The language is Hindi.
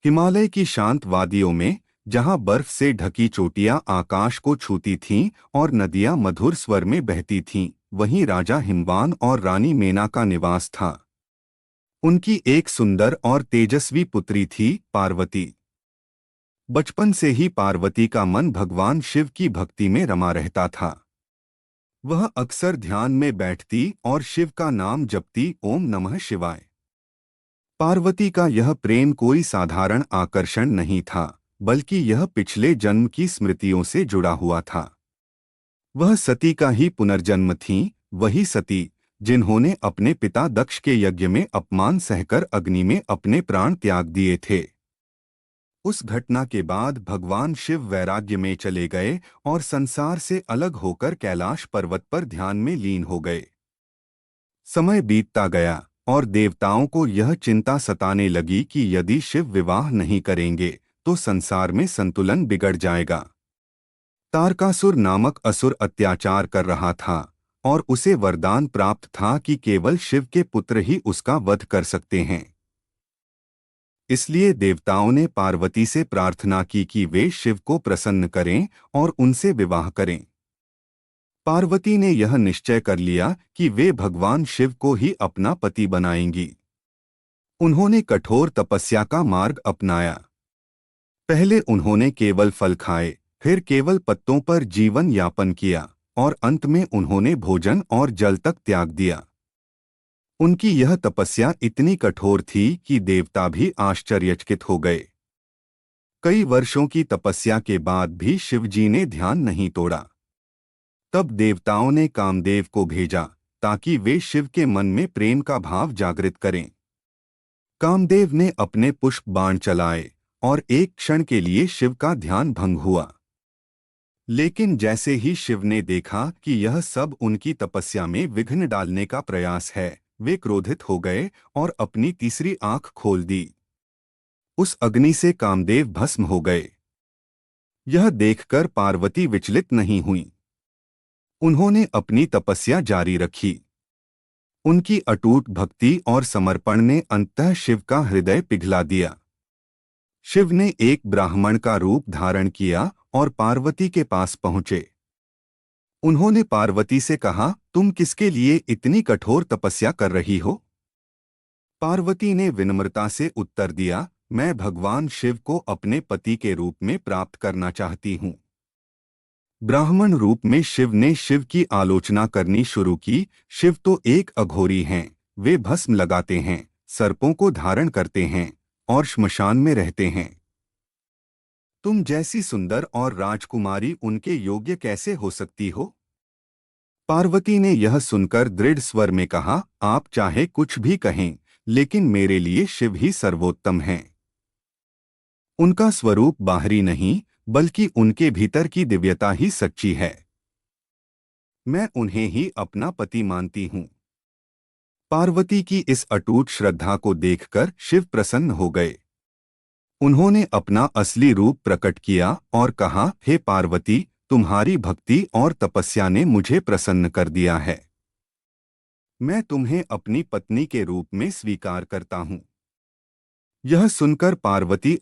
हिमालय की शांत वादियों में, जहां बर्फ से ढकी चोटियां आकाश को छूती थीं और नदियां मधुर स्वर में बहती थीं, वहीं राजा हिमवान और रानी मेना का निवास था। उनकी एक सुंदर और तेजस्वी पुत्री थी, पार्वती। बचपन से ही पार्वती का मन भगवान शिव की भक्ति में रमा रहता था। वह अक्सर ध्यान में बैठती और शिव का नाम जपती, ओम नमः शिवाय। पार्वती का यह प्रेम कोई साधारण आकर्षण नहीं था, बल्कि यह पिछले जन्म की स्मृतियों से जुड़ा हुआ था। वह सती का ही पुनर्जन्म थीं, वही सती जिन्होंने अपने पिता दक्ष के यज्ञ में अपमान सहकर अग्नि में अपने प्राण त्याग दिए थे। उस घटना के बाद भगवान शिव वैराग्य में चले गए और संसार से अलग होकर कैलाश पर्वत पर ध्यान में लीन हो गए। समय बीतता गया और देवताओं को यह चिंता सताने लगी कि यदि शिव विवाह नहीं करेंगे तो संसार में संतुलन बिगड़ जाएगा। तारकासुर नामक असुर अत्याचार कर रहा था और उसे वरदान प्राप्त था कि केवल शिव के पुत्र ही उसका वध कर सकते हैं। इसलिए देवताओं ने पार्वती से प्रार्थना की कि वे शिव को प्रसन्न करें और उनसे विवाह करें। पार्वती ने यह निश्चय कर लिया कि वे भगवान शिव को ही अपना पति बनाएंगी। उन्होंने कठोर तपस्या का मार्ग अपनाया। पहले उन्होंने केवल फल खाए, फिर केवल पत्तों पर जीवन यापन किया और अंत में उन्होंने भोजन और जल तक त्याग दिया। उनकी यह तपस्या इतनी कठोर थी कि देवता भी आश्चर्यचकित हो गए। कई वर्षों की तपस्या के बाद भी शिवजी ने ध्यान नहीं तोड़ा। तब देवताओं ने कामदेव को भेजा ताकि वे शिव के मन में प्रेम का भाव जागृत करें। कामदेव ने अपने पुष्प बाण चलाए और एक क्षण के लिए शिव का ध्यान भंग हुआ। लेकिन जैसे ही शिव ने देखा कि यह सब उनकी तपस्या में विघ्न डालने का प्रयास है, वे क्रोधित हो गए और अपनी तीसरी आंख खोल दी। उस अग्नि से कामदेव भस्म हो गए। यह देखकर पार्वती विचलित नहीं हुई। उन्होंने अपनी तपस्या जारी रखी। उनकी अटूट भक्ति और समर्पण ने अंततः शिव का हृदय पिघला दिया। शिव ने एक ब्राह्मण का रूप धारण किया और पार्वती के पास पहुंचे। उन्होंने पार्वती से कहा, तुम किसके लिए इतनी कठोर तपस्या कर रही हो? पार्वती ने विनम्रता से उत्तर दिया, मैं भगवान शिव को अपने पति के रूप में प्राप्त करना चाहती हूँ। ब्राह्मण रूप में शिव ने शिव की आलोचना करनी शुरू की। शिव तो एक अघोरी हैं, वे भस्म लगाते हैं, सर्पों को धारण करते हैं और श्मशान में रहते हैं। तुम जैसी सुंदर और राजकुमारी उनके योग्य कैसे हो सकती हो? पार्वती ने यह सुनकर दृढ़ स्वर में कहा, आप चाहे कुछ भी कहें, लेकिन मेरे लिए शिव ही सर्वोत्तम हैं। उनका स्वरूप बाहरी नहीं, बल्कि उनके भीतर की दिव्यता ही सच्ची है। मैं उन्हें ही अपना पति मानती हूँ। पार्वती की इस अटूट श्रद्धा को देखकर शिव प्रसन्न हो गए। उन्होंने अपना असली रूप प्रकट किया और कहा, हे पार्वती, तुम्हारी भक्ति और तपस्या ने मुझे प्रसन्न कर दिया है। मैं तुम्हें अपनी पत्नी के रूप में स्वीकार करता हूँ। यह सुनकर पार्वती